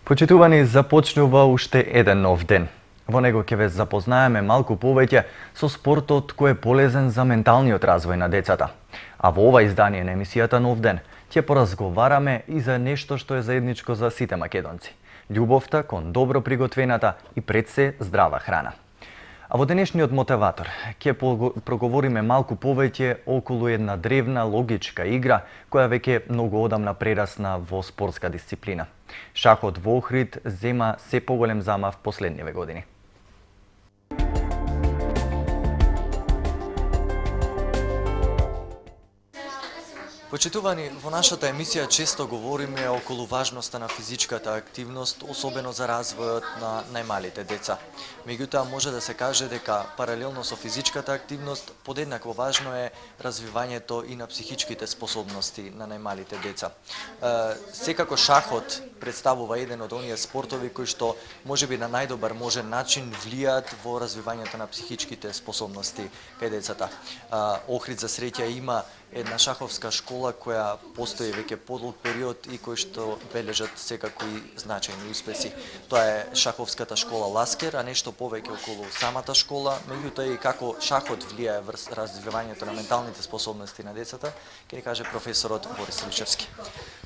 Почитувани, започнува уште еден нов ден. Во него ќе ве запознаеме малку повеќе со спортот кој е полезен за менталниот развој на децата. А во ова издание на емисијата Нов ден ќе поразговараме и за нешто што е заедничко за сите македонци. Љубовта кон добро приготвената и пред се здрава храна. А во денешниот мотиватор ќе проговориме малку повеќе околу една древна логичка игра која веќе многу одамна прерасна во спортска дисциплина. Шахот во Охрид зема се поголем замав последниве години. Почитувани, во нашата емисија често говориме околу важноста на физичката активност, особено за развојот на најмалите деца. Меѓутоа, може да се каже дека паралелно со физичката активност, подеднакво важно е развивањето и на психичките способности на најмалите деца. Секако шахот представува еден од оние спортови кои што можеби на најдобар можен начин влијаат во развивањето на психичките способности кај децата. Охрид за среќа има една шаховска школа која постои веќе подолг период и кој што бележат секако и значајни успеси. Тоа е шаховската школа Ласкер, а нешто повеќе околу самата школа, меѓутоа и како шахот влијае врз развивањето на менталните способности на децата, ќе ни каже професорот Борис Лишевски.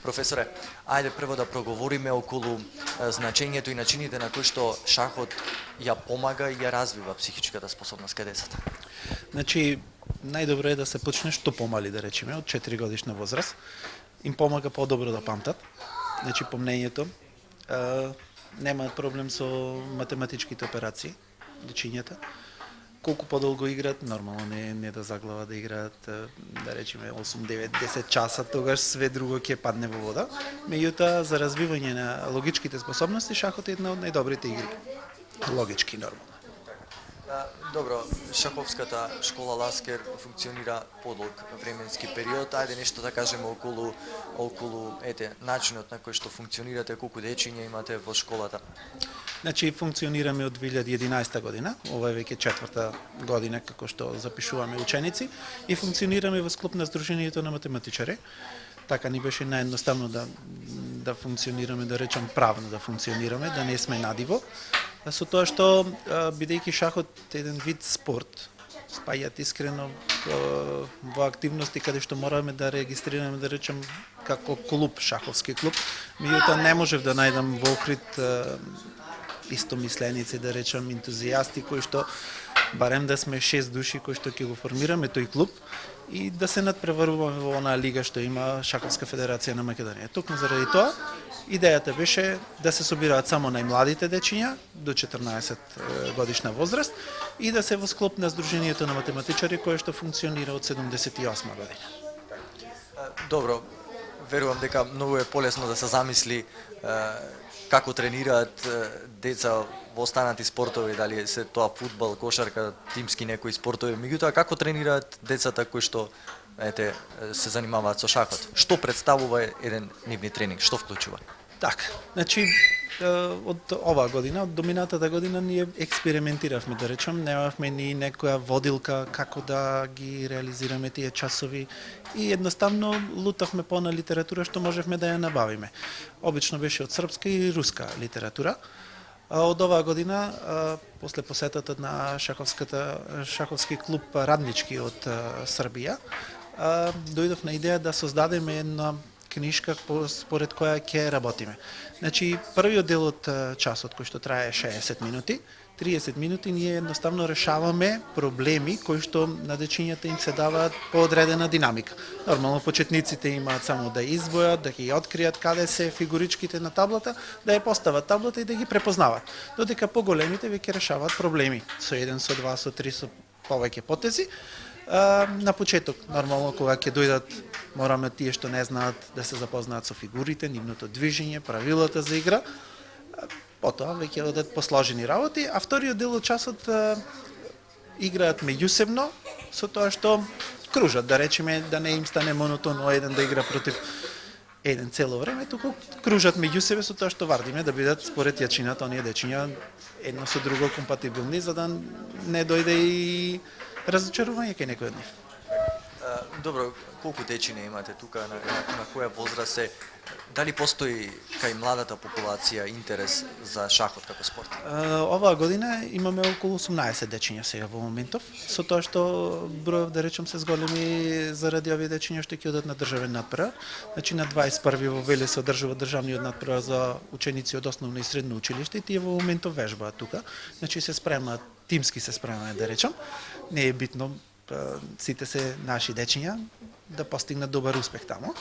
Професоре, ајде прво да проговориме околу значењето и начините на кои што шахот ја помага и ја развива психичката способност кај децата. Значи, најдобро е да се почне што помали, да речеме, од 4 годишна возраст. Им помага подобро да памтат. Значи, помнењето. Немаат проблем со математичките операции, дечињата. Колку подолго играат, нормално не да заглава да играат, да речеме 8, 9, 10 часа, тогаш све друго ќе падне во вода. Меѓутоа, за развивање на логичките способности, шахот е една од најдобрите игри. Логички, нормално. Добро, шаховската школа Ласкер функционира подолг временски период. Ајде нешто да кажеме околу начинот на кој што функционирате, колку дечиња имате во школата. Значи, функционираме од 2011 година, ова е веќе 4-та година како што запишуваме ученици и функционираме во склоп на Сдруженијето на математичари. Така ни беше наједноставно да функционираме, да речам правно да функционираме, да не сме надиво. Со тоа што, бидејќи шахот е еден вид спорт, спаѓаат искрено во активности каде што мораме да регистрираме, да речем, како клуб, шаховски клуб. Меѓутоа не можев да најдам во Охрид истомисленици, да речем, ентузијасти кои што барем да сме 6 души кои што ќе го формираме тој клуб и да се надпреваруваме во онаа лига што има Шаховска федерација на Македонија. Токму заради тоа, идејата беше да се собираат само најмладите дечиња до 14 годишна возраст и да се во склоп на Сдруженијето на математичари кое што функционира од 78 година. Добро, верувам дека многу е полесно да се замисли како тренираат деца во останати спортови, дали се тоа фудбал, кошарка, тимски некои спортови, меѓутоа како тренираат децата кои што се занимаваат со шахот? Што представува еден нивни тренинг? Што вклучува? Така, значи од оваа година, од доминатата година ние експериментиравме, да речем, немавме ни некоја водилка како да ги реализираме тие часови и едноставно лутавме по на литература што можевме да ја набавиме. Обично беше од српска и руска литература. Од оваа година, после посетата на шаховски клуб Раднички од Србија, дојдов на идеја да создадеме една книжка според која ќе работиме. Значи, првиот дел од часот кој што трае 60 минути, 30 минути ние едноставно решаваме проблеми кои што на дечињата им се даваат по одредена динамика. Нормално почетниците имаат само да избојат, да ги откријат каде се фигуричките на таблата, да ја постават таблата и да ги препознават. Додека поголемите веќе решаваат проблеми со 1, со 2, со 3, со повеќе потези. На почеток, нормално, кога ќе дојдат, мораме тие што не знаат да се запознаат со фигурите, нивното движење, правилата за игра. Потоа веќе одат посложени работи, а вториот дел од часот играат меѓусебно, со тоа што кружат, да речеме, да не им стане монотонно еден да игра против еден цело време, туку кружат меѓу себе со тоа што вардиме да бидат според јачината оние дечиња едно со друго компатибилни, за да не дојде и разочарување кај некој од нив. Добро, колку дечиња имате тука, на која возраст е? Дали постои кај младата популација интерес за шахот како спорт? Оваа година имаме околу 18 дечиња сега во моментов, со тоа што бројов да речем се зголеми заради овие дечиња што ќе одат на државен надпревар. Значи на 21 во Велес се одржува државниот надпревар за ученици од основно и средно училиште и тие во моментов вежбаат тука. Значи се спремаат, тимски се спремаат да речем. Не е битно сите се наши дечиња да постигнат добар успех таму.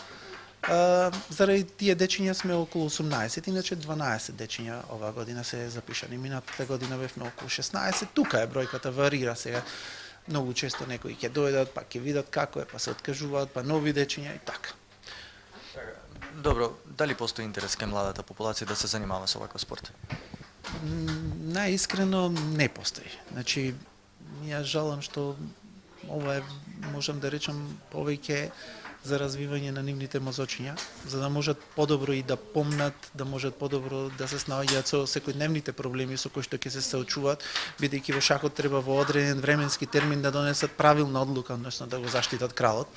Заради тие дечиња сме околу 18, иначе 12 дечиња оваа година се запишани. Минатата година бевме околу 16, тука е бројката варира сега. Многу често некои ќе дојдат, па ќе видат како е, па се откажуваат, па нови дечиња и така. Добро, дали постои интерес кај младата популација да се занимава со оваков спорт? Најискрено не постои. Значи, ја жалам што ова е, можам да речам, повеќе за развивање на нивните мозочиња, за да можат подобро и да помнат, да можат подобро да се снаоѓаат со секојдневните проблеми со кои што ќе се соочуваат, бидејќи во шахот треба во одреден временски термин да донесат правилна одлука, односно да го заштитат кралот.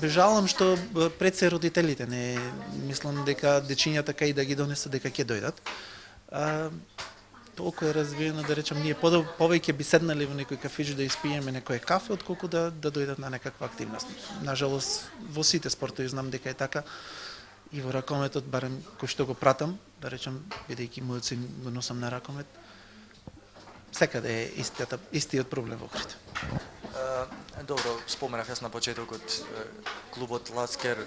Жалам што пред се родителите, не мислам дека дечињата кај да ги донесат дека ќе дојдат. Толку е развиено, да речем, ние повеќе би седнале во некој кафич да испиеме некој кафе, отколку да дојдат на некаква активност. Нажалост, во сите спортови знам дека е така, и во ракометот, барем кој што го пратам, да речем, бидејќи мојот син го носам на ракомет, секаде е истиот проблем во Охрид. Добро, споменав јас на почетокот, клубот Лацкер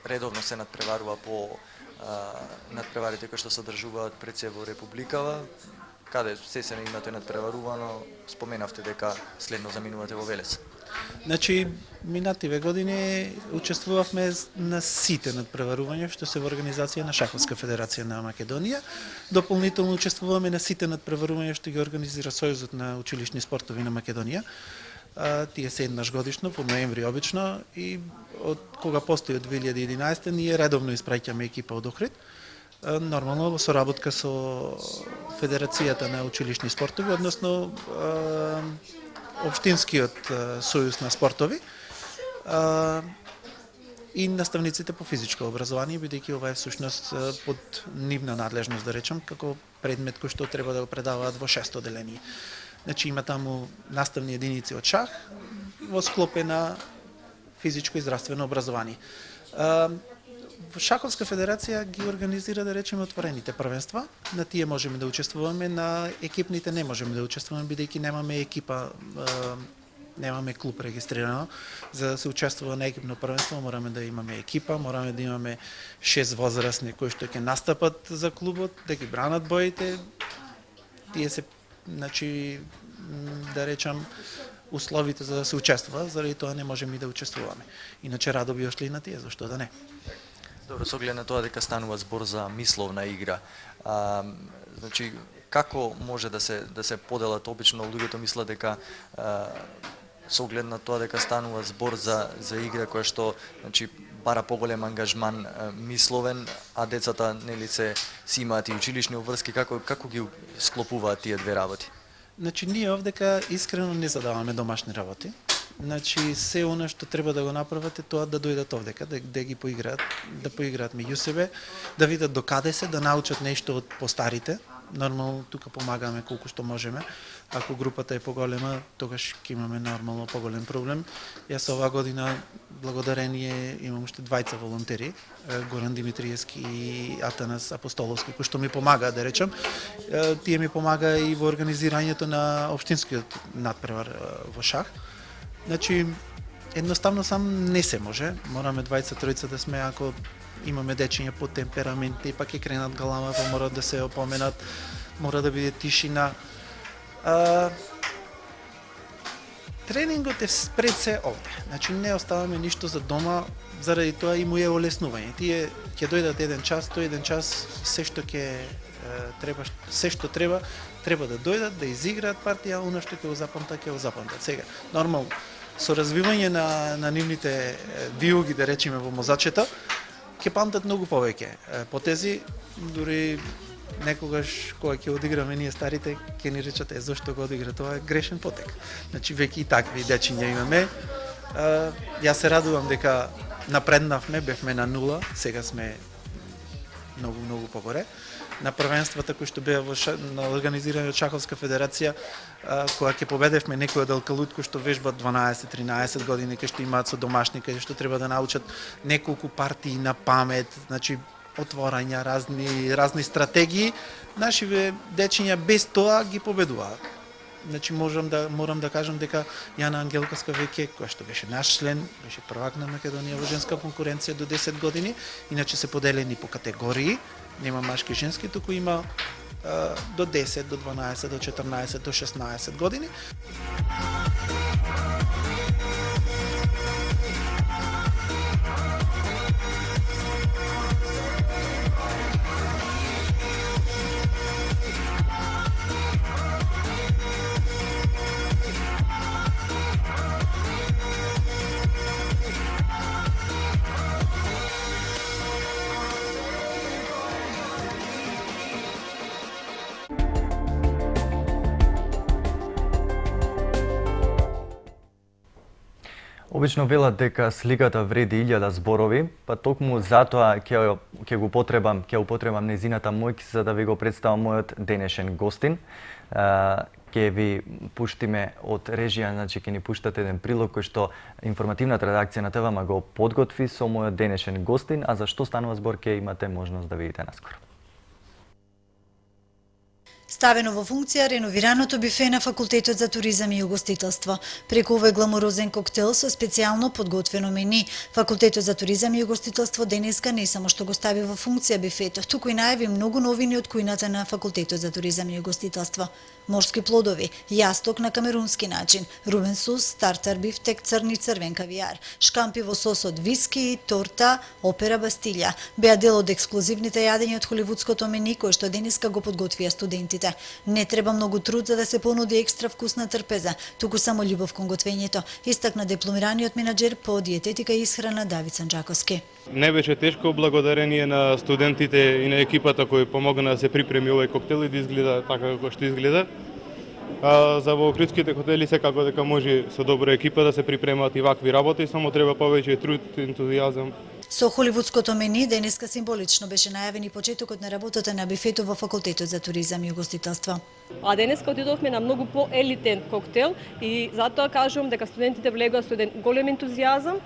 редовно се надпреварува по надпреварите кои што се одржуваат пред се во Републикава, каде се имате надпреварувано, споменавте дека следно заминувате во Велес. Значи, минативе години учествувавме на сите надпреварувања што се во организација на Шаховска федерација на Македонија. Дополнително учествуваме на сите надпреварувања што ги организира Сојузот на училишни спортови на Македонија. Тие се еднаш годишно, во ноември обично, и од кога постои од 2011 ние редовно испраќаме екипа од Охрид. Нормално во соработка со Федерацијата на училишни спортови, односно Општинскиот сојуз на спортови и наставниците по физичко образование, бидејќи ова е всушност под нивна надлежност, да речем, како предмет кој што треба да го предаваат во 6 одделение. Значи има таму наставни единици од шах во склопе на физичко и здравствено образование. Шаховска федерација ги организира, да речеме, отворените првенства. На тие можеме да учествуваме, на екипните не можеме да учествуваме, бидејќи немаме екипа, немаме клуб регистрирано. За да се учествува на екипно првенство мораме да имаме екипа, мораме да имаме 6 возрастни кои што ќе настапат за клубот, да ги бранат боите. Тие се, значи, да речам, условите за да се учествува, заради тоа не можеме и да учествуваме. Иначе радо би ошли на тие, зашто да не. Добро, со оглед на тоа дека станува збор за мисловна игра, значи како може да се поделат? Обично луѓето мислат дека со оглед на тоа дека станува збор за игра која што, значи, бара поголем ангажман мисловен, а децата нели си имаат и училишни обврски, како ги склопуваат тие две работи? Значи ние овдека искрено не задаваме домашни работи. Значи се она што треба да го направат е тоа да дојдат овдека, да ги поиграат, да поиграат меѓу себе, да видат до каде се, да научат нешто од постарите. Нормално тука помагаме колку што можеме. Ако групата е поголема, тогаш ќе имаме нормално поголем проблем. Јас оваа година благодарение имам уште двајца волонтери, Горан Димитриевски и Атанас Апостоловски, кои што ми помагаат, да речем. Тие ми помага и во организирањето на општинскиот надпревар во шах. Значи, едноставно сам не се може. Мораме двајца, тројца да сме, ако имаме дечиња по темпераменти, па ќе кренат галама, па мора да се опоменат, мора да биде тишина. Тренингот е пред се овде. Значи, не оставаме ништо за дома, заради тоа и му е олеснување. Тие ќе дојдат еден час, тој еден час, се што треба да дојдат, да изиграат партија, оно што ќе го запамтат, ќе го запамтат. Сега, нормално, со развивање на нивните виуги, да речеме, во мозачето, ќе памтат многу повеќе потези, дури некогаш кога ќе одиграме ние старите, ќе ни речат зошто го одигра, тоа е грешен потек. Значи веќе и такви дечиња имаме. Јас се радувам дека напреднавме, бевме на 0, сега сме многу погоре. На првенствата кои што беа на организирани од Шаховска федерација, кога ќе победевме некој од Алкалут кој што вежбат 12-13 години, кај што имаат со домашни, кај што треба да научат неколку партии на памет, значи отворања, разни стратегии, нашиве дечиња без тоа ги победуваат. Значи морам да кажам дека Јана Ангелковска веќе, која што беше наш член, беше првак на Македонија во женска конкуренција до 10 години, иначе се поделени по категории, нема машки и женски, туку има до 10, до 12, до 14, до 16 години. Обично велат дека сликата вреди 1000 зборови, па токму затоа ќе употребам незината моќ за да ви го представам мојот денешен гостин. Ќе ви пуштиме од режија, значи ќе ни пуштате еден прилог кој што информативната редакција на ТВМ го подготви со мојот денешен гостин, а за што станува збор ќе имате можност да видите наскоро. Ставено во функција реновираното бифе на Факултетот за туризам и угостителство. Преку овој гламурозен коктел со специјално подготвено мени, Факултетот за туризам и угостителство денеска не само што го стави во функција бифето, туку и најави многу новини од кујната на Факултетот за туризам и угостителство. Морски плодови, јасток на камерунски начин, рубен сус, тартар бифтек, црни црвен кавијар, шкампи во сос од виски, торта, опера Бастилја. Беа дел од ексклузивните јадења од холивудското мени кој што денеска го подготвија студентите. Не треба многу труд за да се понуди екстра вкусна трпеза, туку само љубов кон готвењето, истакна дипломираниот менаџер по диететика и исхрана Давид Санџаковски. Не беше тешко благодарение на студентите и на екипата кои помогна да се припреми овој коктел и да изгледа така како што изгледа. За во Охридските хотели секако дека може со добра екипа да се припремаат и вакви работи, само треба повеќе труд, ентузијазам. Со холивудското мени денеска символично беше најавен и почетокот на работата на бифето во Факултетот за туризам и угостителство. А денеска отидовме на многу поелитен коктел и затоа кажувам дека студентите влегоа со еден голем ентузијазам,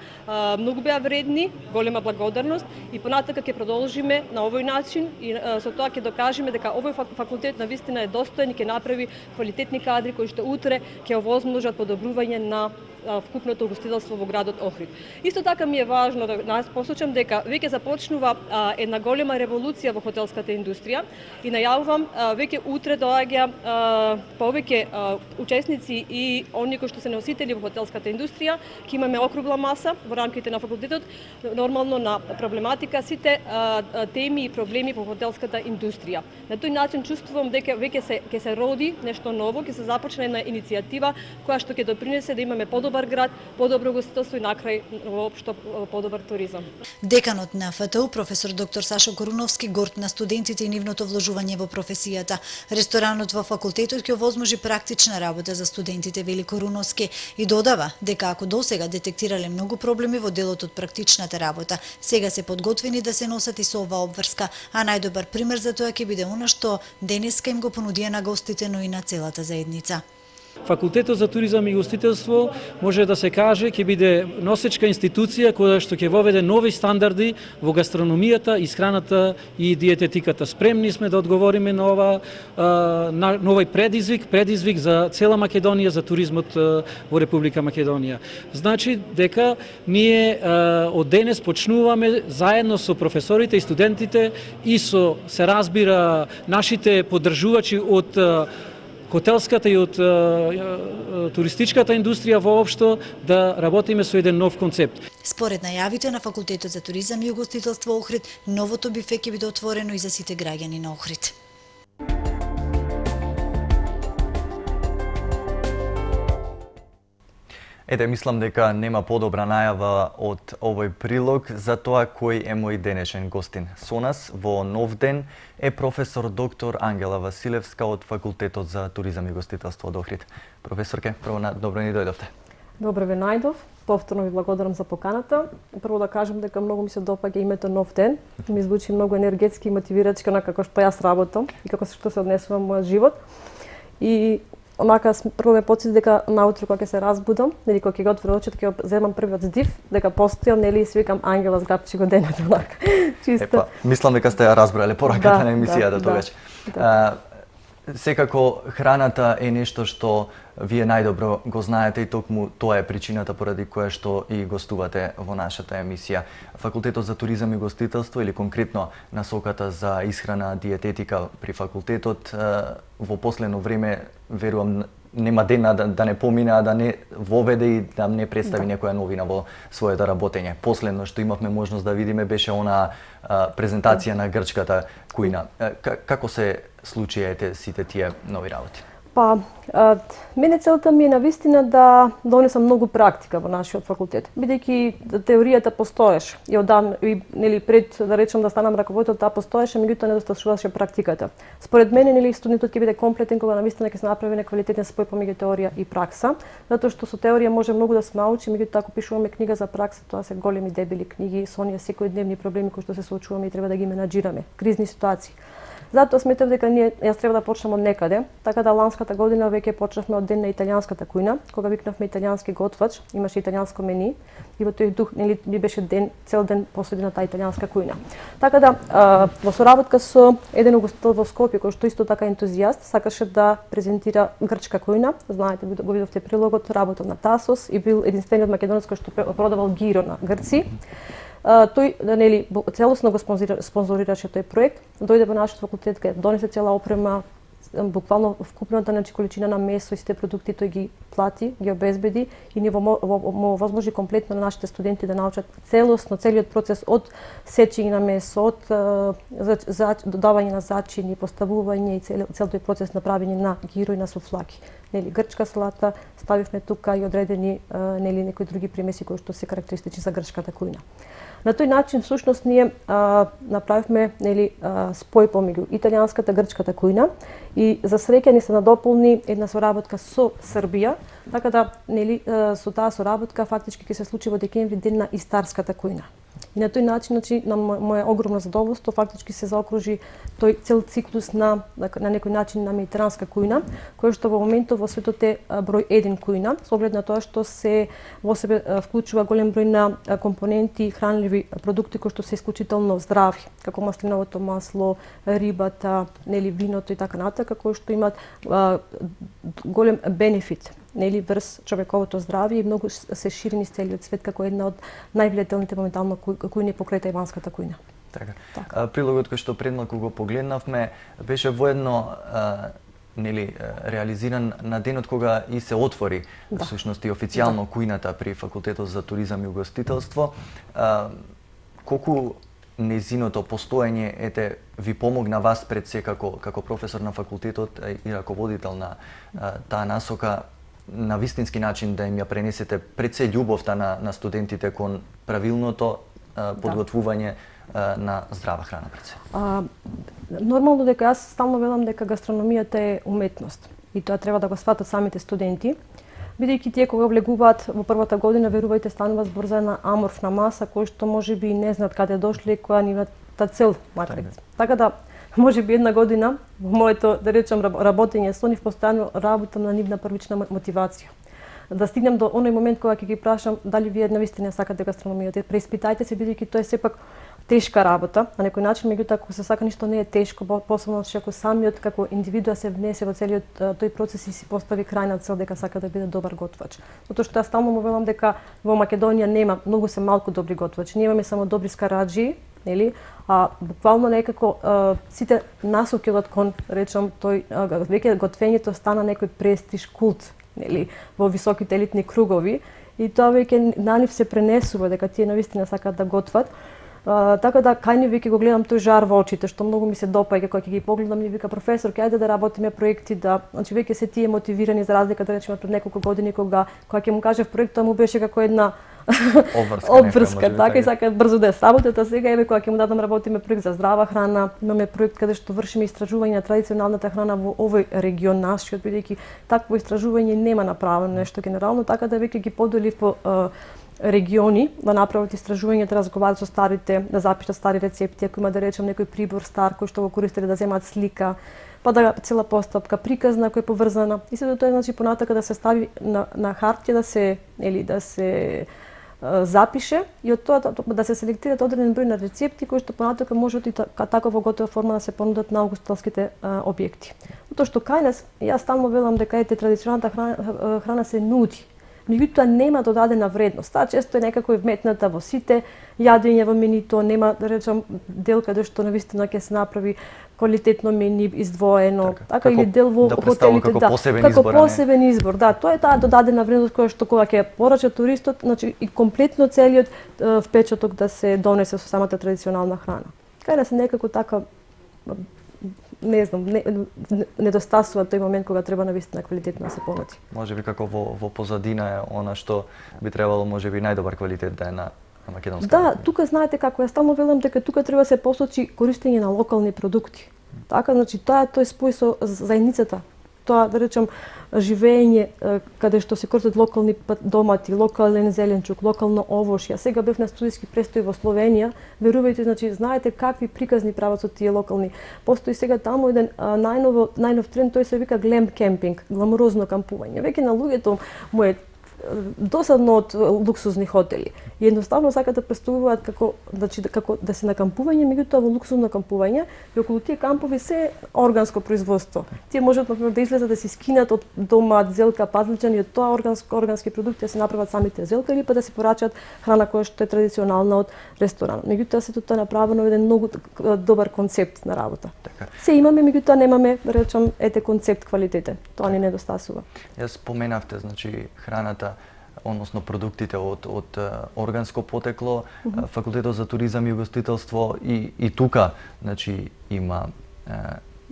многу беа вредни, голема благодарност и понатака ќе продолжиме на овој начин и со тоа ќе докажеме дека овој факултет навистина е достоен и ќе направи квалитетни кадри кои што утре ќе овозможат подобрување на вкупното угостителство во градот Охрид. Исто така ми е важно да нас посочам дека веќе започнува една голема револуција во хотелската индустрија и најавувам веќе утре доаѓа повеќе учесници и оние кои што се носители во хотелската индустрија, ќе имаме округла маса во рамките на факултетот, нормално на проблематика сите теми и проблеми во хотелската индустрија. На тој начин чувствувам дека веќе ќе се роди нешто ново, ќе се започне една иницијатива која што ќе допринесе да имаме подобар град, подобро угостителство и накрај воопшто подобар туризам. Деканот на ФТУ, професор доктор Сашо Коруновски, горд на студентите и нивното вложување во професијата. Ресторанот во факултетот ќе овозможи практична работа за студентите, вели Коруновски, и додава дека ако досега детектирале многу проблеми во делот од практичната работа, сега се подготвени да се носат и со оваа обврска, а најдобар пример за тоа ќе биде она што денеска им го понудија на гостите, но и на целата заедница. Факултетот за туризам и гостителство може да се каже ќе биде носечка институција која што ќе воведе нови стандарди во гастрономијата, исхраната и диететиката. Спремни сме да одговориме на овој предизвик за цела Македонија, за туризмот во Република Македонија. Значи дека ние од денес почнуваме заедно со професорите и студентите и со се разбира нашите поддржувачи од хотелската и од туристичката индустрија воопшто да работиме со еден нов концепт. Според најавите на Факултетот за туризам и угостителство Охрид, новото бифе ќе биде отворено и за сите граѓани на Охрид. Ете, мислам дека нема подобра најава од овој прилог за тоа кој е мој денешен гостин. Со нас во нов ден е професор доктор Ангела Василевска од Факултетот за туризам и гостителство од Охрид. Професорке, прво добро ни дојдовте. Добро ве најдов. Повторно ви благодарам за поканата. Прво да кажам дека многу ми се допаѓа името Нов ден. Ми звучи многу енергетски и мотивирачки на како што јас работам и како што се однесувам мојот живот. И онака прво ме потсети дека наутро кога ќе се разбудам, нели кога ќе го отворам очите, ќе земам првиот здив, дека постојам, нели и свикам Ангела зграбчи го денот онака. Чисто. Епа, мислам дека сте ја разбрале пораката на емисијата тогаш. Секако храната е нешто што вие најдобро го знаете и токму тоа е причината поради која што и гостувате во нашата емисија. Факултетот за туризам и гостителство или конкретно насоката за исхрана диететика при факултетот во последно време верувам нема ден да не помине, да не воведе и да не представи некоја новина во своето работење. Последно што имавме можност да видиме беше она презентација на грчката кујна. Како се случијаете сите тие нови работи? Па, мене целта ми е навистина да донесам многу практика во нашиот факултет. Бидејќи теоријата постоеше и одам и нели пред да речам да станам раководител, таа постоеше, меѓутоа недостатуваше практиката. Според мене нели студентот ќе биде комплетен кога навистина ќе се направи неквалитетен спој помеѓу теорија и пракса, затоа што со теорија може многу да се научи, меѓутоа ако пишуваме книга за пракса, тоа се големи дебели книги со оние секојдневни проблеми кои што се соочуваме и треба да ги менаџираме, кризни ситуации. Затоа сметав дека јас треба да почнам од некаде, така да ланската година веќе почнавме од ден на италијанската кујна, кога викнавме италијански готвач, имаше италијанско мени и во тој дух нели ми беше цел ден посветен на таа италијанска кујна. Така да во соработка со еден угостител во Скопје кој што исто така ентузијаст, сакаше да презентира грчка кујна, знаете го видовте прилогот, работел на Тасос и бил единствениот македонец кој што продавал гиро на грци. Тој нели целосно го спонзорираше тој проект, дојде во нашиот факултет, кај донесе цела опрема, буквално вкупната количина на месо и сите продукти тој ги плати, ги обезбеди и ни му возможи комплетно на нашите студенти да научат целосно целиот процес од сечење на месо, од додавање на зачини, поставување и цел тој процес на правење на гиро и на суфлаки. Нели грчка салата, ставивме тука и одредени нели некои други примеси кои што се карактеристични за грчката кујна. На тој начин всушност ние направивме нели спој помеѓу италијанската грчката кујна и за среќа ни се надополни една соработка со Србија, така да нели со таа соработка фактички ќе се случи во декември ден на истарската кујна. И на тој начин, значи, на моје огромно задоволство, фактички се заокружи тој цел циклус на некој начин на медитеранска кујна, која што во моментот во светот е број 1 кујна, со оглед на тоа што се во себе вклучува голем број на компоненти и хранливи продукти кои што се исклучително здрави, како маслиновото масло, рибата, нели виното и така натака, кои што имаат голем бенефит нели врз човековото здравје и многу се шири низ целиот свет како една од највлијателните моментално кујни покрај тајванската кујна. Така. Прилогот кој што пред малку го погледнавме беше воедно нели реализиран на денот кога и се отвори всушност и официјално кујната при Факултетот за туризам и угостителство. Колку незиното постоење ви помогна вас пред се како професор на факултетот и раководител на таа насока на вистински начин да им ја пренесете пред се љубовта на студентите кон правилното подготвување на здрава храна пред се? Нормално дека јас стално велам дека гастрономијата е уметност и тоа треба да го сватат самите студенти, бидејќи тие кога влегуваат во првата година, верувајте, станува збор за една аморфна маса кој што можеби не знаат каде дошле, која нивната цел матрица. Така да може би една година во моето, да речам, работење со нив постојано работам на нивна првична мотивација. Да стигнем до оној момент кога ќе ги прашам дали вие навистина сакате гастрономијата. Преиспитајте се, бидејќи тоа е сепак тешка работа, на некој начин, меѓутоа ако се сака ништо не е тешко, посебно ако самиот како индивидуа се внесе во целиот тој процес и си постави крајна цел дека сака да биде добар готвач. Затоа што јас стално му велам дека во Македонија нема, многу се малку добри готвачи. Ние имаме само добри скараџи, нели? Буквално некако сите насоки кон, речам, тој веќе готвењето стана некој престиж, култ, нели, во високите елитни кругови и тоа веќе на нив се пренесува дека тие навистина сакаат да готват. Така да кај нив веќе го гледам тој жар во очите што многу ми се допаѓа кога ќе ги погледам, ми вика професор, ќе ајде да работиме проекти, да, значи веќе се тие мотивирани за разлика да речеме пред неколку години кога ќе му кажев проект, тоа му беше како една обврска, така и сака брзо да сработат, а сега еве кога ќе му дадам работиме проект за здрава храна, имаме проект каде што вршиме истражување на традиционалната храна во овој регион нашиот, бидејќи такво истражување нема направено нешто генерално, така да веќе ги поделив по региони да направат истражување, да разговараат со старите, да запишат стари рецепти, ако има да речем некој прибор стар кој што го користеле да земат слика, па да цела постапка приказна која е поврзана и сето тоа значи понатака да се стави на хартија да се запише и од тоа да се селектираат одреден број на рецепти кои што понатака можат и така во готова форма да се понудат на угостителските објекти. Тоа што кај нас, јас стално велам дека традиционалната храна се нуди, меѓутоа нема додадена вредност. Таа често е некако вметната во сите јадења во менито, нема да речам дел каде што навистина ќе се направи квалитетно мени издвоено, така или дел во хотелите, како посебен избор. Да, тоа е таа додадена вредност која што кога ќе порача туристот, значи и комплетно целиот впечаток да се донесе со самата традиционална храна. Кај нас некако така не знам, недостасува тој момент кога треба навистина квалитетно да се понуди. Можеби како во позадина е она што би требало можеби најдобар квалитет да е на македонска. Да, тука знаете како, јас стално велам дека тука треба да се посочи користење на локални продукти. Така, значи тој спој со заедницата. Тоа, да речем, живење каде што се користат локални домати, локален зеленчук, локално овошје. Сега бев на студиски престои во Словенија, верувајте, значи знаете какви приказни прават со тие локални. Постои сега таму еден најнов тренд, тој се вика глем кемпинг, гламурозно кампување. Веќе на луѓето му е досадно од луксузни хотели. И едноставно сакаат да представуваат како да се на кампување, меѓутоа во луксузно кампување, и околу тие кампови се органско производство. Тие можат да излезат да се скинат од домат, зелка, пазличан и од тоа органски продукти да се направат самите зелка или па да се порачат храна која што е традиционална од ресторан. Меѓутоа сето тоа е направено еден многу добар концепт на работа. Така. Се имаме, меѓутоа немаме, да речам, концепт квалитетен. Тоа ни недостасува. Јас споменавте, значи храната, односно продуктите од органско потекло, Факултетот за туризам и угостителство и тука, значи има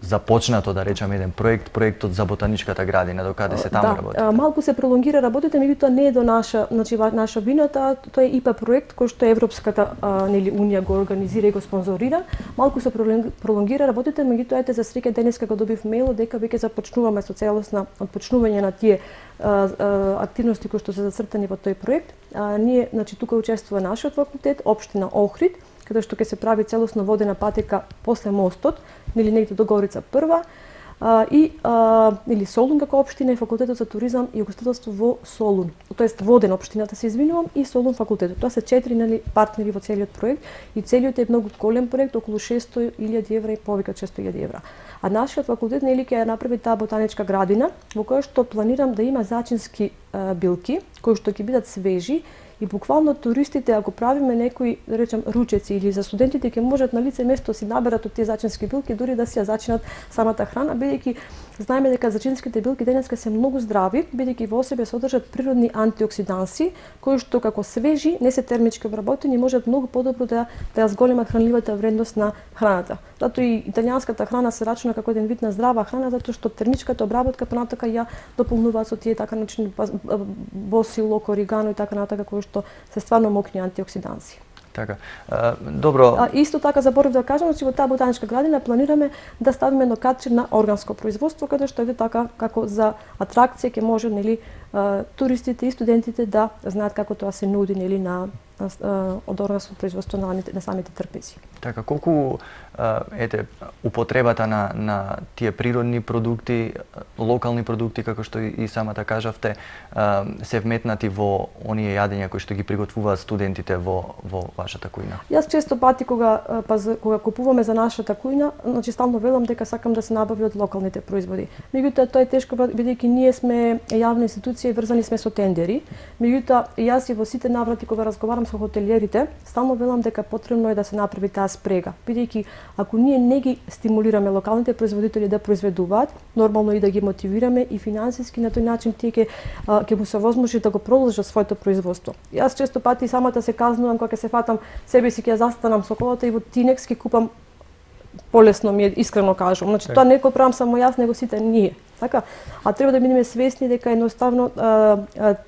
започнато, да речам, еден проектот за ботаничката градина, докаде се таму работите? Да, малку се пролонгира работите, меѓутоа не е до наша вината, тоа е ИПА проект кој што Европската унија го организира и го спонзорира. Малку се пролонгира работите, меѓутоа за среќа денеска го добив мејл дека веќе започнуваме со целосно отпочнување на тие активности кои што се зацртани во тој проект. Ние, значи, тука учествува нашиот факултет, општина Охрид, каде што ќе се прави целосно водена патека после мостот, или негде до Горица прва, или Солун како општина и Факултетот за туризам и угостителство во Солун. Тоест воден општината се извинувам и Солун факултетот. Тоа се 4 партнери во целиот проект и целиот е многу голем проект, околу 600.000 евра и повеќе од 600.000 евра. А нашиот факултет ќе направи таа ботаничка градина во која што планирам да има зачински билки кои што ќе бидат свежи и буквално туристите, ако правиме некои, да речем, ручеци или за студентите ќе можат на лице место си наберат од тие зачински билки, дури да си ја зачинат самата храна, бидејќи знаеме дека зачинските билки денеска се многу здрави, бидејќи во себе содржат природни антиоксиданси, кои што како свежи, не се термички обработени, можат многу подобро да ја зголемат хранливата вредност на храната. Затоа и италијанската храна се рачуна како еден вид на здрава храна, затоа што термичката обработка понатака ја дополнуваат со тие така начини босилок, оригано и така натака кои што се стварно мокни антиоксиданси. Така. Добро. Исто така заборав да кажам, че во таа ботаничка градина планираме да ставиме еднокатче на органско производство, каде што е така како за атракција ќе може туристите и студентите да знаат како тоа се нуди на од органско производство на самите трпези. Така, колку употребата на тие природни продукти, локални продукти, како што и самата кажавте, се вметнати во оние јадења кои што ги приготвуваат студентите во вашата кујна? Јас често пати кога купуваме за нашата кујна, значи стално велам дека сакам да се набави од локалните производи. Меѓутоа тоа е тешко бидејќи ние сме јавна институција и врзани сме со тендери. Меѓутоа јас и во сите наврати кога разговарам со хотелиерите, стално велам дека потребно е да се направи таа спрега, бидејќи ако ние не ги стимулираме локалните производители да произведуваат, нормално и да ги мотивираме и финансиски на тој начин тие ќе му се возможи да го продолжат своето производство. Јас често пати самата се казнувам кога ќе се фатам себе си ќе застанам со колата и во Тинекс ќе купам полесно ми е, искрено кажувам. Значи тоа не го правам само јас, него сите ние. Така, а треба да бидеме свесни дека едноставно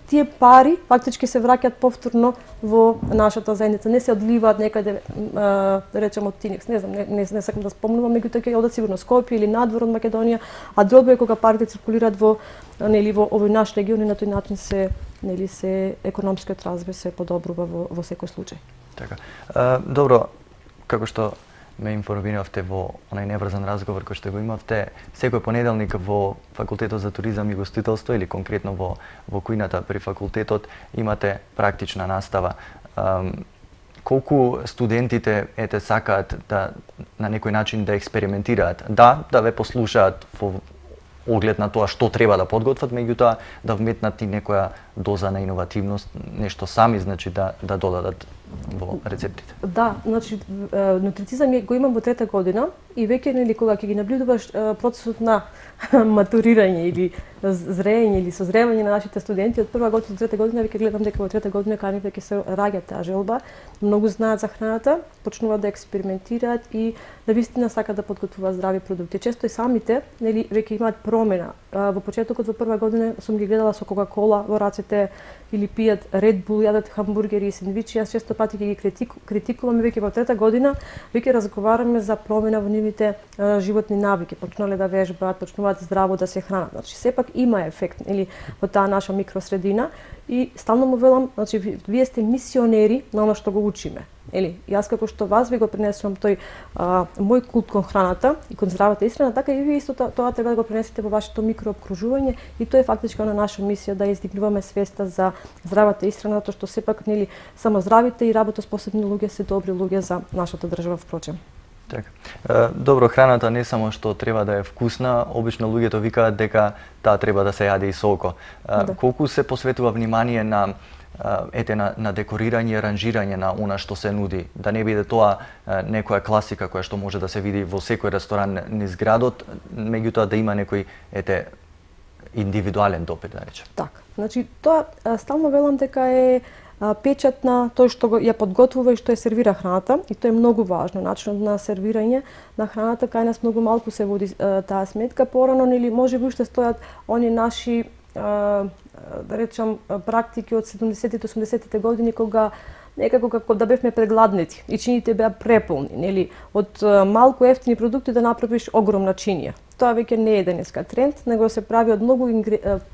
тие пари фактички се враќаат повторно во нашата заедница, не се одливаат некаде да речеме од Тинекс, не знам, не сакам да спомнувам, меѓутоа ќе одат сигурно Скопје или надвор од Македонија, а добро е кога парите циркулираат во овој наш регион и на тој начин се економскиот развој се подобрува во секој случај. Така. Добро, како што ме информиравте во онај неврзан разговор кој што го имавте, секој понеделник во Факултетот за туризам и гостителство или конкретно во кујната при факултетот имате практична настава. Колку студентите сакаат да на некој начин да експериментираат, да ве послушаат во оглед на тоа што треба да подготват, меѓутоа да вметнат и некоја доза на иновативност, нешто сами, значи да додадат во рецептите. Да, значи нутрицизам го имам во трета година и веќе кога ќе ги наблюдуваш процесот на матурирање или зреење или созревање на нашите студенти од прва година до трета година, веќе гледам дека во трета година кани веќе се раѓа таа желба, многу знаат за храната, почнуваат да експериментираат и навистина сакаат да подготвуваат здрави продукти. Често и самите веќе имаат промена. Во почетокот во прва година сум ги гледала со Кока-кола во рацете или пијат Red Bull, јадат хамбургери и сендвичи. Јас често пати ги критикувам, веќе во трета година веќе разговараме за промена во нивните животни навики, почнале да вежбаат, почнуваат здраво да се хранат. Значи сепак има ефект во таа наша микросредина и стално му велам, значи вие сте мисионери на она што го учиме. Јас како што вас ви го пренесувам тој мој култ кон храната и кон здравата исхрана, така и вие исто тоа треба да го пренесете во вашето микроокружување и тоа е фактички на наша мисија да издигнуваме свеста за здравата исхрана, тоа што сепак само здравите и работоспособни луѓе се добри луѓе за нашата држава впрочем. Така. Добро, храната не само што треба да е вкусна, обично луѓето викаат дека таа треба да се јаде и со око. Колку се посветува внимание на декорирање и аранжирање на она што се нуди, да не биде тоа некоја класика која што може да се види во секој ресторан низ градот, меѓутоа да има некој индивидуален допир, да речем. Така, значи тоа стално велам дека е печат на тој што ја подготвува и што ја сервира храната и тоа е многу важно. Начинот на сервирање на храната кај нас многу малку се води таа сметка, порано или можеби уште стојат они наши да речам практики од 70-тите 80-тите години кога некако како да бевме прегладнети и чините беа преполни, од малку ефтини продукти да направиш огромна чинија. Тоа веќе не е денеска тренд, него се прави од многу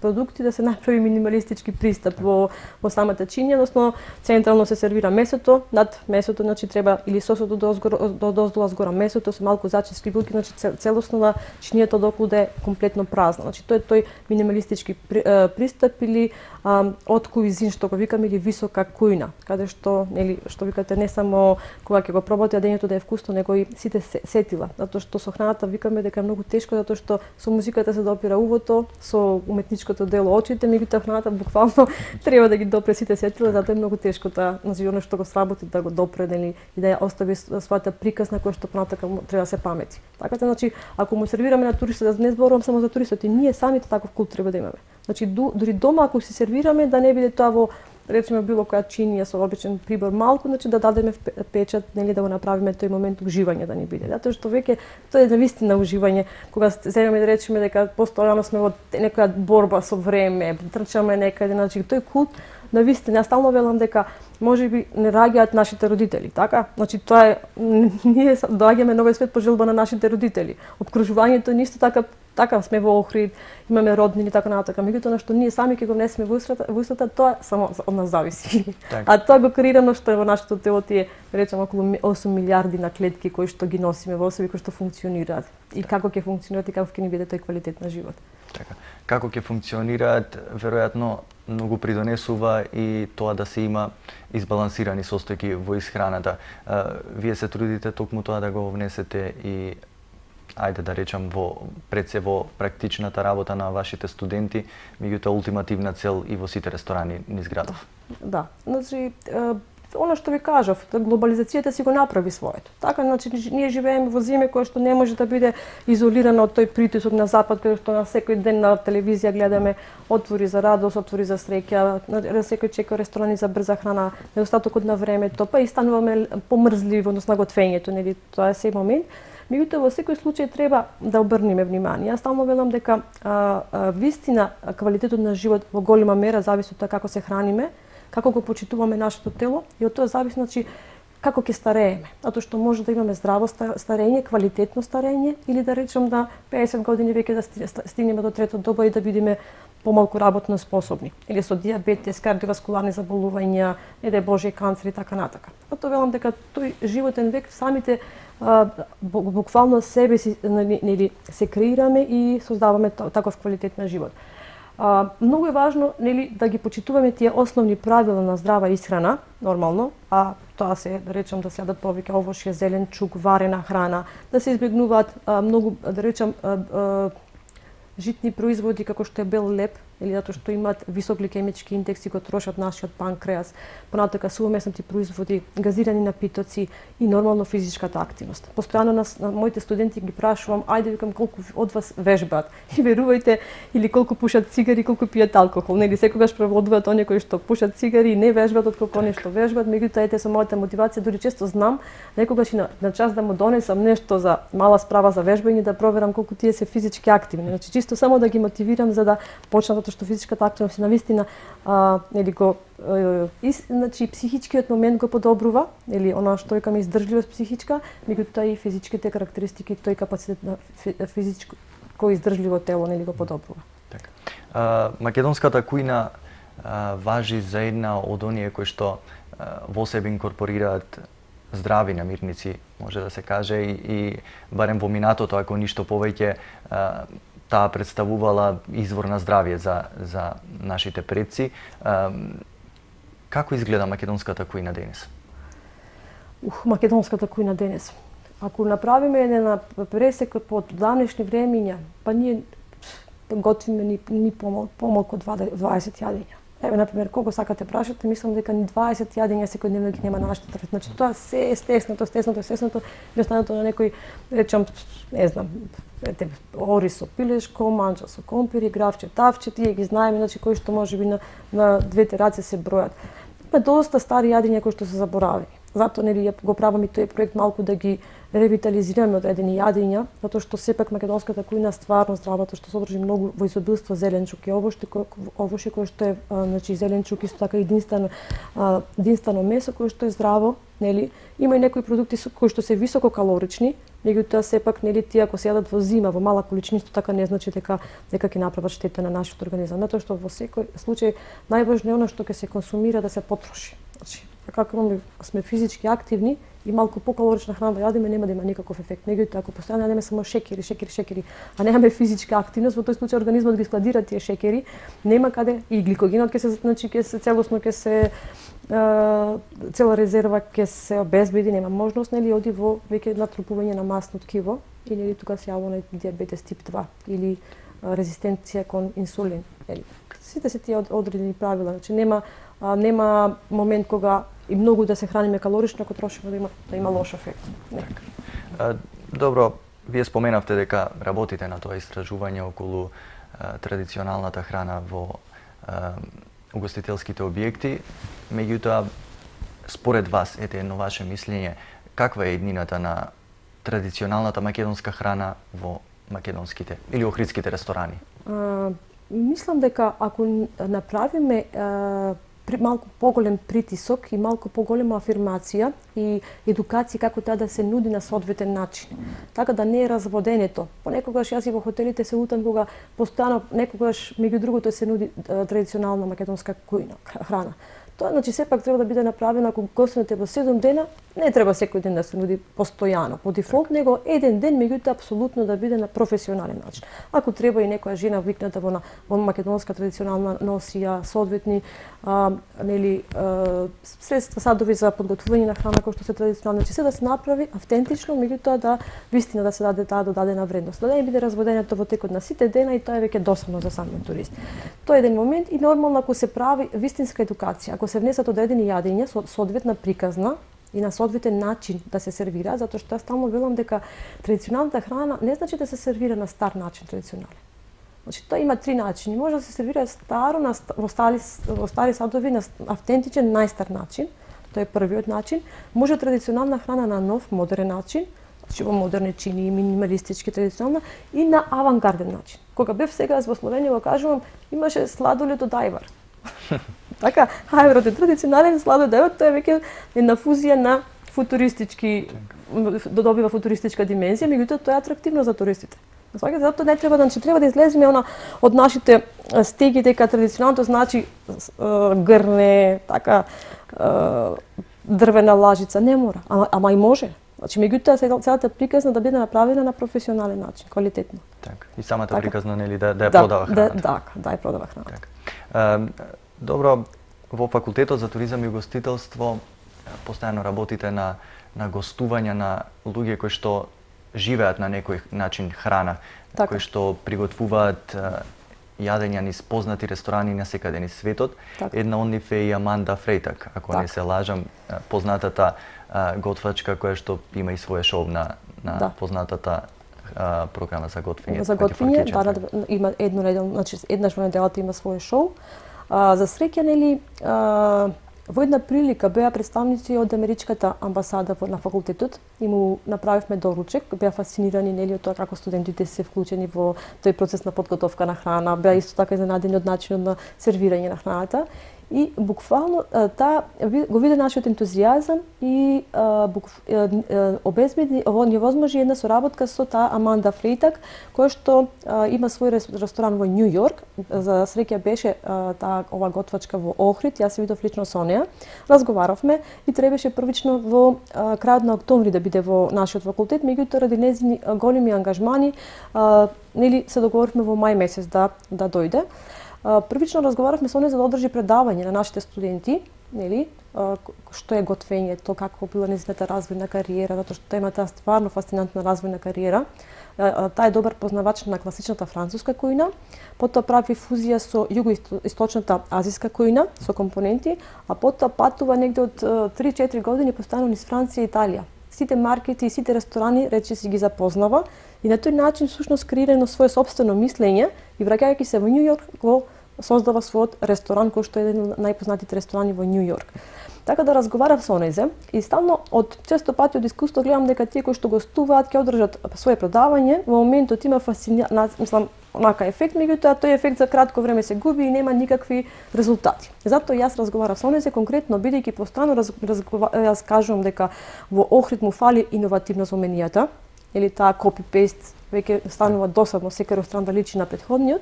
продукти да се направи минималистички пристап во самата чинија, односно централно се сервира месото, над месото значи треба или сосот до доздола згора месото со малку зачински билки, значи целосно чинијата доколу да е комплетно празна. Значи тоа е тој минималистички пристап или од куизин што го викаме или висока кујна, каде што што викате не само кога ќе го пробате јадењето да е вкусно, него и сите сетила, затоа што со храната викаме дека е многу тешко затоа што со музиката се допира увото, со уметничкото дело очите, меѓутоа храната буквално треба да ги допре сите сетила, затоа е многу тешко таа, значи оно што го сработи да го допре и да ја остави својата приказна која што понатака треба да се памети. Така значи ако му сервираме на туристот, не зборувам само за туристот, и ние самите таков култ треба да имаме. Значи дури дома ако си сервираме да не биде тоа во речеме било која чинија со обичен прибор малку, значи да дадеме печат, да го направиме тој момент уживање да ни биде. Затоа што веќе тоа е навистина уживање, кога земеме да речеме дека постојано сме во некоја борба со време, трчаме некаде, значи тој култ навистина, јас стално велам дека можеби не раѓаат нашите родители, така? Значи тоа е ние доаѓаме на овој свет по желба на нашите родители. Обкружувањето е исто така сме во Охрид, имаме роднини така натака, меѓутоа што ние сами ќе го внесеме во устата, тоа само од нас зависи. Так. А тоа го креирано што е во нашето тело тие, речеме околу 8 милиарди на клетки кои што ги носиме во себе, кои што функционираат. И како ќе функционираат и како ќе ни биде тој квалитет на живот. Така. Како ќе функционираат, веројатно многу придонесува и тоа да се има избалансирани состојки во исхраната. Вие се трудите токму тоа да го внесете и ајде да речам пред се во практичната работа на вашите студенти, меѓутоа ултимативна цел и во сите ресторани низ градов. Да, значи Оно што ви кажав, глобализацијата си го направи своето. Така, значи, ние живееме во земја која што не може да биде изолирана од тој притисок на запад, кај што на секој ден на телевизија гледаме отвори за радост, отвори за среќа, на секој чека ресторани за брза храна, недостатокот на времето, па и стануваме помрзливи во однос на готвењето, нели, тоа е сеј момент. Меѓутоа, во секој случај треба да обрнеме внимание. Јас стално велам дека вистина квалитетот на живот во голема мера зависи од тоа како се храниме, како го почитуваме нашето тело и од тоа зависи, значи, како ќе старееме. Затоа што може да имаме здраво старење, квалитетно старење, или да речем на 50 години веќе да стигнеме до трето доба и да бидеме помалку работно способни. Или со диабетес, кардиоваскуларни заболувања, не дај Боже, канцер и така натака. Затоа велам дека тој животен век самите буквално себе си нели се креираме и создаваме таков квалитет на живот. Многу е важно нели да ги почитуваме тие основни правила на здрава исхрана, нормално, а тоа се да речем да се јадат повеќе овошје, зеленчук, варена храна, да се избегнуваат многу да речем житни производи како што е бел леб, или затоа што имаат висок гликемички индекс и го трошат нашиот панкреас, понатака сувомесните производи, газирани напитоци и нормално физичката активност. Постојано на моите студенти ги прашувам, ајде викам колку од вас вежбаат. И верувајте, или колку пушат цигари, колку пијат алкохол. Нели секогаш превладуваат оние кои што пушат цигари и не вежбаат отколку оние што вежбаат, меѓутоа ете со мојата мотивација дури често знам некогаш и на час да му донесам нешто за мала справа за вежбање да проверам колку тие се физички активни. Значи чисто само да ги мотивирам за да почнат, затоа што физичката активност на вистина нели го значи психичкиот момент го подобрува, или она што викаме издржливост психичка, меѓутоа и физичките карактеристики, тој капацитет на физичко издржливо тело нели го подобрува. Така. Македонската кујна важи за една од оние кои што во себе инкорпорираат здрави намирници, може да се каже, и барем во минатото, ако ништо повеќе, таа представувала извор на здравје за нашите предци. Како изгледа македонската кујна денес? Македонската кујна денес. Ако направиме една пресека по данешни времиња, па ние готвиме ни помалку 20 јадења. Еве, например, кога сакате прашате, мислам дека ни 20 јадења секојдневно ги нема на нашата трфет. Значи, тоа се е стеснато, и останато на некој, речам, не знам, ориз со пилешко, манџа со компири, гравче, тавче, тие ги знаеме, значи, кои што може би на двете раце се бројат. Има доста стари јадења кои што се заборавени. Затоа нели го правам и тој проект малку да ги ревитализираме одредени јадења, затоа што сепак македонската кујна стварно здрава, што содржи многу во изобилство зеленчук и овошје кое што е значи зеленчук исто така единствено месо кое што е здраво, нели? Има и некои продукти кои што се високо калорични, меѓутоа сепак нели тие ако се јадат во зима во мала количина, исто така не значи дека ќе направат штета на нашиот организам, затоа што во секој случај најважно е она што ќе се консумира да се потроши. Значи, како сме физички активни и малку покалорична храна да јадеме, нема да има никаков ефект. Меѓутоа, ако постојано јадеме само шекери, а немаме физичка активност, во тој случај организмот ги складира тие шекери, нема каде и гликогенот ќе се целосно цела резерва ќе се обезбеди, нема можност, нели оди во веќе натрупување на масно ткиво и нели тука се јавува диабетес тип 2 или резистенција кон инсулин. Сите се тие одредени правила, значи нема момент кога и многу да се храниме калорично, ако трошиме да има лош ефект. Добро, вие споменавте дека работите на тоа истражување околу традиционалната храна во угостителските објекти, меѓутоа според вас, ете едно ваше мислење, каква е еднината на традиционалната македонска храна во македонските или охридските ресторани? Мислам дека ако направиме малку поголем притисок и малку поголема афирмација и едукација како таа да се нуди на соодветен начин. Така да не е разводенето. Понекогаш јас и во хотелите се лутам кога постојано некогаш меѓу другото се нуди традиционална македонска храна. Тоа значи сепак треба да биде направено ако гостинете во 7 дена, не треба секој ден да се нуди постојано, по дефолт, него еден ден, меѓутоа апсолутно да биде на професионален начин. Ако треба и некоја жена викната во македонска традиционална носија, соодветни средства, садови за подготвување на храна кои што се традиционални, значи се да се направи автентично, меѓутоа да вистина да се даде таа додадена вредност. Да не биде разводението во текот на сите дена и тоа е веќе досадно за самиот турист. Тоа е еден момент и нормално ако се прави вистинска едукација, ако ако се внесат одредени јадења со соодветна приказна и на соодветен начин да се сервира, затоа што јас стално велам дека традиционалната храна не значи да се сервира на стар начин традиционален. Значи тоа има три начини. Може да се сервира старо во стари садови на автентичен најстар начин. Тоа е првиот начин. Може традиционална храна на нов модерен начин, значи во модерни чини, минималистички традиционална и на авангарден начин. Кога бев сега во Словенија, го кажувам, имаше сладолед од ајвар. Така, ајварот е традиционален, сладолед од ајвар, тоа е веќе една фузија на футуристички, добива футуристичка димензија, меѓутоа тоа е атрактивно за туристите. Затоа не треба да излеземе од нашите стеги дека традиционалното значи грне, така дрвена лажица, не мора, ама и може. Значи меѓутоа целата приказна да биде направена на професионален начин, квалитетно. Така. И самата приказна нели да ја продава храната. Да ја продава храната. Така. Добро, во факултетот за туризам и ugostiteljstvo постојано работите на гостување на луѓе кои што живеат на некој начин храна, кои што приготвуваат јадења низ познати ресторани на секаде низ светот. Една од нив е и Аманда Фрейтак, ако не се лажам, познатата готвачка која што има и свое шоу на познатата програма за готвење. За готвење, има едно неделно, значи еднаш во неделата има свое шоу. За среќа, нели, во една прилика беа представници од америчката амбасада на факултетот и му направивме доручек, беа фасцинирани нели од тоа како студентите се вклучени во тој процес на подготовка на храна, беа исто така изненадени од начинот на сервирање на храната. И буквално таа го виде нашиот ентузијазам и обезбеди, ни возможи една соработка со таа Аманда Фрейтак, која што има свој ресторан во Њу Јорк. За среќа беше ова готвачка во Охрид, јас се видов лично со неа. Разговаравме и требаше првично во крајот на октомври да биде во нашиот факултет, меѓутоа ради нејзини големи ангажмани, нели се договоривме во мај месец да дојде. Првично разговаравме со неја за да одржи предавање на нашите студенти, нели, што е готвењето, како била нејзината развојна кариера, затоа што има таа стварно фасцинантна развојна кариера. Таа е добар познавач на класичната француска кујна, потоа прави фузија со југоисточната азиска кујна со компоненти, а потоа патува негде од 3-4 години постојано низ Франција и Италија. Сите маркети и сите ресторани рече си ги запознава и на тој начин всушност креира свое сопствено мислење и враќајќи се во Њу Јорк го создава својот ресторан кој што е еден од најпознатите ресторани во Њу Јорк. Така да разговарав со незе и стално често пати од искуство гледам дека тие кои што гостуваат ќе одржат свое предавање, во моментот има онака ефект, меѓутоа тој ефект за кратко време се губи и нема никакви резултати. Затоа јас разговарав со незе конкретно бидејќи постојано јас кажувам дека во Охрид му фали иновативност во менијата, или таа копи-пейст веќе станува досадно, секој ресторан да личи на претходниот.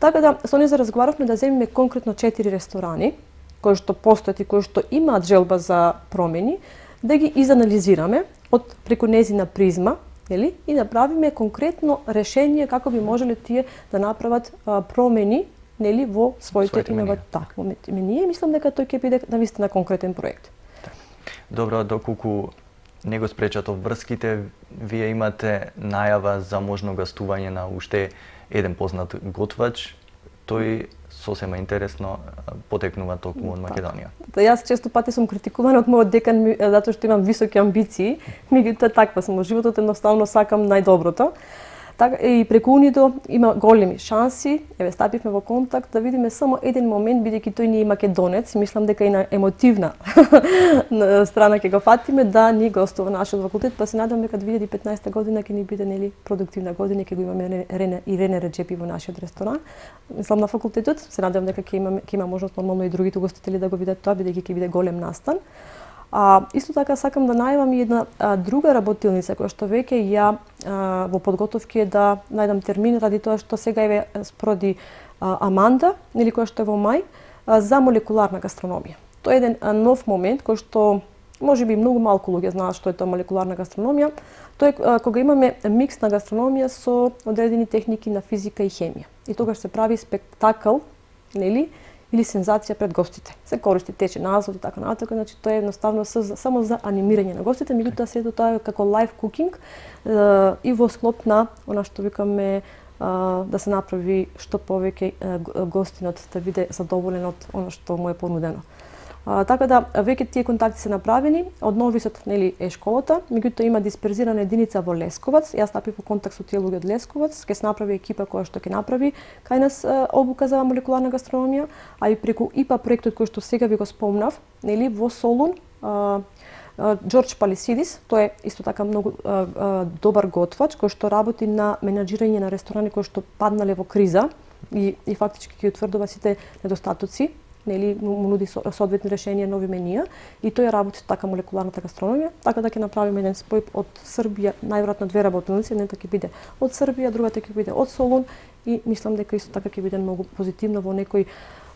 Така да со незе разговаравме да земиме конкретно 4 ресторани кои што постојат и кои што имаат желба за промени, да ги изанализираме преку незина призма, нели, и да правиме конкретно решение како би можеле тие да направат промени, нели, во своите менија. Мислам дека тој ќе биде навистина конкретен проект. Добро, доколку не го спречат обврските, вие имате најава за можно гостување на уште еден познат готвач, тој сосема интересно потекнува токму од Македонија. Јас често пати сум критикувана од мојот декан затоа што имам високи амбиции, меѓутоа таква сум во животот, едноставно сакам најдоброто. Така и преку УНИДО има големи шанси, еве стапивме во контакт да видиме само еден момент, бидејќи тој не е македонец, мислам дека и на емотивна страна ќе го фатиме да ни гостува нашиот факултет, па се надам дека 2015 година ќе ни биде нели продуктивна година, ќе го имаме Рене Реджепи во нашиот ресторан. Мислам на факултетот, се надам дека ќе има можност нормално и другите угостители да го видат тоа, бидејќи ќе биде голем настан. Исто така сакам да најавам и една друга работилница која што веќе ја во подготовки е да најдам термин ради тоа што сега еве спроди Аманда, нели која што е во мај, за молекуларна гастрономија. Тоа е еден нов момент кој што можеби многу малку луѓе знаат што е тоа молекуларна гастрономија. Тоа е кога имаме микс на гастрономија со одредени техники на физика и хемија. И тогаш се прави спектакл, нели, или сензација пред гостите. Се користи течен азот и така натаму, значи тоа е едноставно само за анимирање на гостите, меѓутоа сето тоа е како лайв кукинг и во склоп на она што викаме да се направи што повеќе гостинот да биде задоволен од она што му е понудено. Така да веќе тие контакти се направени, од Новисот нели е школата, меѓутоа има дисперзирана единица во Лесковац. Јас стапив во контакт со тие луѓе од Лесковац, ќе се направи екипа која што ќе направи кај нас обука за молекуларна гастрономија, а и преку ИПА проектот кој што сега ви го спомнав, нели во Солун, Џорџ Палисидис, тој е исто така многу добар готвач кој што работи на менаџирање на ресторани кои што паднале во криза и фактички ги утврдува сите недостатоци, нели му нуди соодветни решенија, нови менија и тој работи така молекуларната гастрономија, така да ќе направиме еден спој од Србија, најверојатно 2 работилници, едната ќе биде од Србија, другата ќе биде од Солун и мислам дека исто така ќе биде многу позитивно во некои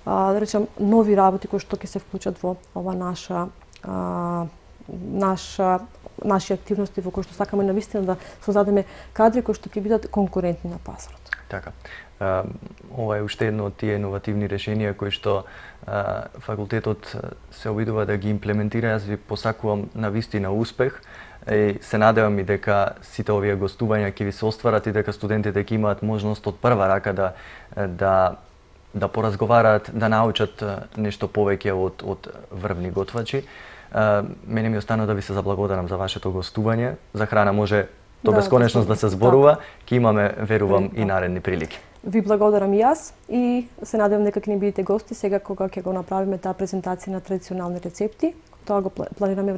да речам нови работи кои што ќе се вклучат во ова наши активности во кои што сакаме навистина да создадеме кадри кои што ќе бидат конкурентни на пазарот. Така. Ова е уште едно од тие иновативни решенија кои што факултетот се обидува да ги имплементира. Јас ви посакувам навистина успех и се надевам и дека сите овие гостувања ќе ви се остварат и дека студентите ќе имаат можност од прва рака да поразговараат, да научат нешто повеќе од врвни готвачи. Мене ми остана да ви се заблагодарам за вашето гостување. За храна може до бесконечност да се зборува, ќе имаме, верувам, и наредни прилики. Ви благодарам и јас и се надевам дека ќе ни бидете гости сега кога ќе го направиме таа презентација на традиционални рецепти. Тоа го планираме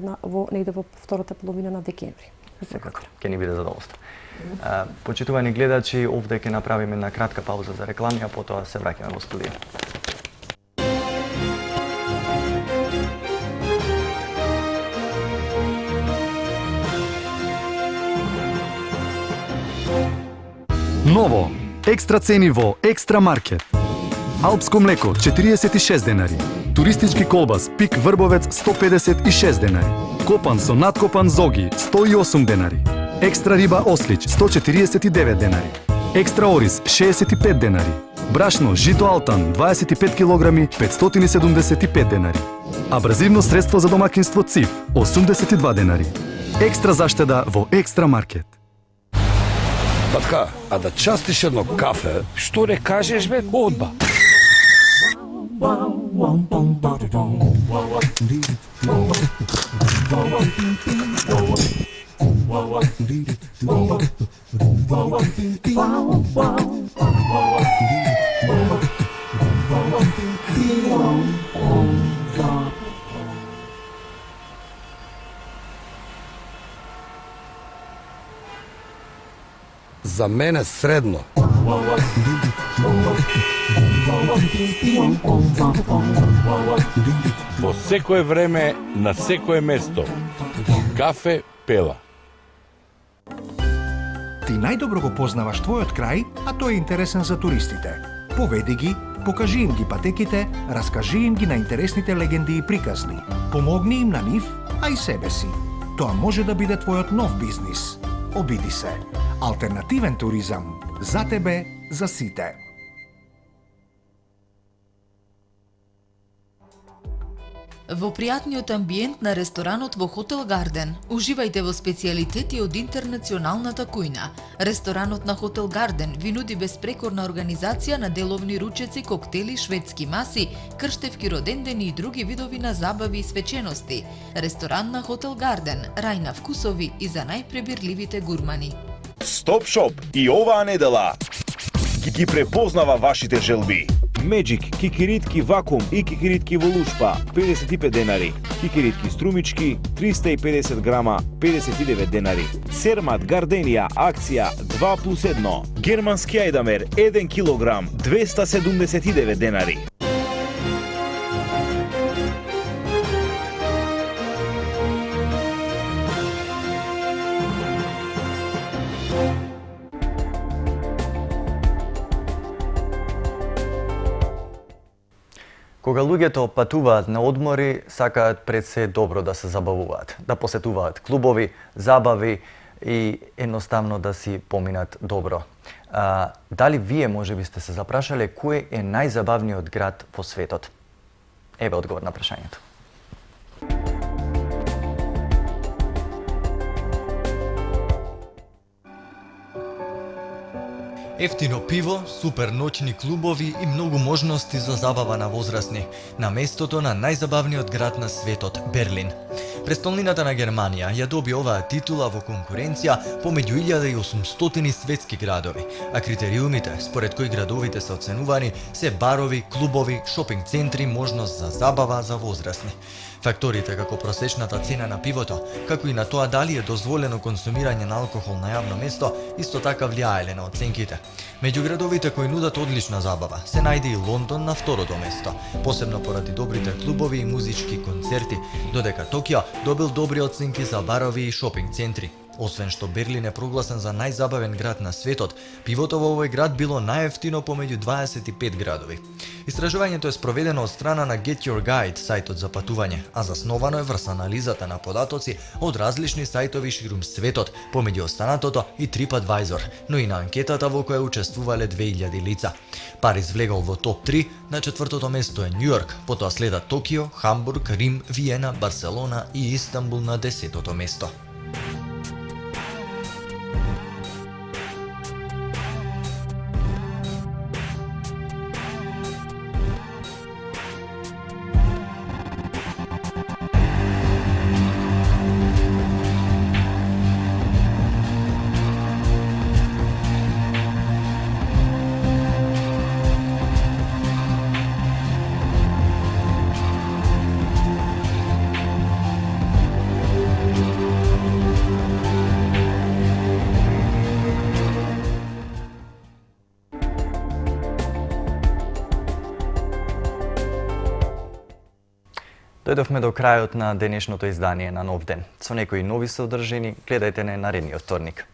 негде во втората половина на декември. Секако, ќе ни биде задоволство. Почитувани гледачи, овде ќе направиме една кратка пауза за реклами, а потоа се враќаме во студио. Ново, екстра цени во Екстра маркет. Алпско млеко 46 денари. Туристички колбас Пик Врбовец 156 денари. Копан со надкопан зоги 108 денари. Екстра риба ослич 149 денари. Екстра ориз 65 денари. Брашно жито Алтан 25 кг 575 денари. Абразивно средство за домакинство ЦИФ 82 денари. Екстра заштеда во Екстра маркет. Патка, а да частиш едно кафе? Што не кажеш бе, одба. За мене средно. Во секое време, на секое место. Кафе Пела. Ти најдобро го познаваш твојот крај, а тој е интересен за туристите. Поведи ги, покажи им ги патеките, раскажи им ги на интересните легенди и приказни. Помогни им на нив, а и себе си. Тоа може да биде твојот нов бизнис. Обиди се. Алтернативен туризам. За тебе, за сите. Во пријатниот амбиент на ресторанот во Хотел Гарден, уживајте во специјалитети од интернационалната кујна. Ресторанот на Хотел Гарден ви нуди безпрекорна организација на деловни ручеци, коктели, шведски маси, крштевки, родендени и други видови на забави и свечености. Ресторан на Хотел Гарден, рај на вкусови и за најпребирливите гурмани. Стоп Шоп и оваа недела ги препознава вашите желби. Меджик, кикиритки вакуум и кикиритки во лушпа 55 денари. Кикиритки струмички 350 грама 59 денари. Сермат Гарденија акција 2+1. Германски ајдамер 1 килограм 279 денари. Кога луѓето патуваат на одмори, сакаат пред се добро да се забавуваат, да посетуваат клубови, забави и едноставно да си поминат добро. Дали вие можеби сте се запрашале кој е најзабавниот град во светот? Еве одговор на прашањето. Ефтино пиво, супер ноќни клубови и многу можности за забава на возрастни, на местото на најзабавниот град на светот, Берлин. Престолнината на Германија ја доби оваа титула во конкуренција помеѓу 1800 светски градови, а критериумите според кои градовите се оценувани се барови, клубови, шопинг центри, можност за забава за возрастни. Факторите како просечната цена на пивото, како и на тоа дали е дозволено консумирање на алкохол на јавно место, исто така влијаеле на оценките. Меѓу градовите кои нудат одлична забава се најде и Лондон на второто место, посебно поради добрите клубови и музички концерти, додека Токио добил добри оценки за барови и шопинг центри. Освен што Берлин е прогласен за најзабавен град на светот, пивото во овој град било најевтино помеѓу 25 градови. Истражувањето е спроведено од страна на Get Your Guide, сајтот за патување, а засновано е врз анализата на податоци од различни сајтови ширум светот, помеѓу останатото и TripAdvisor, но и на анкетата во која учествувале 2000 лица. Париз влегол во топ 3, на четвртото место е Њујорк, потоа следат Токио, Хамбург, Рим, Виена, Барселона и Истанбул на 10-то место. Дојдовме до крајот на денешното издание на Нов ден. Со некои нови содржини, гледајте не наредниот вторник.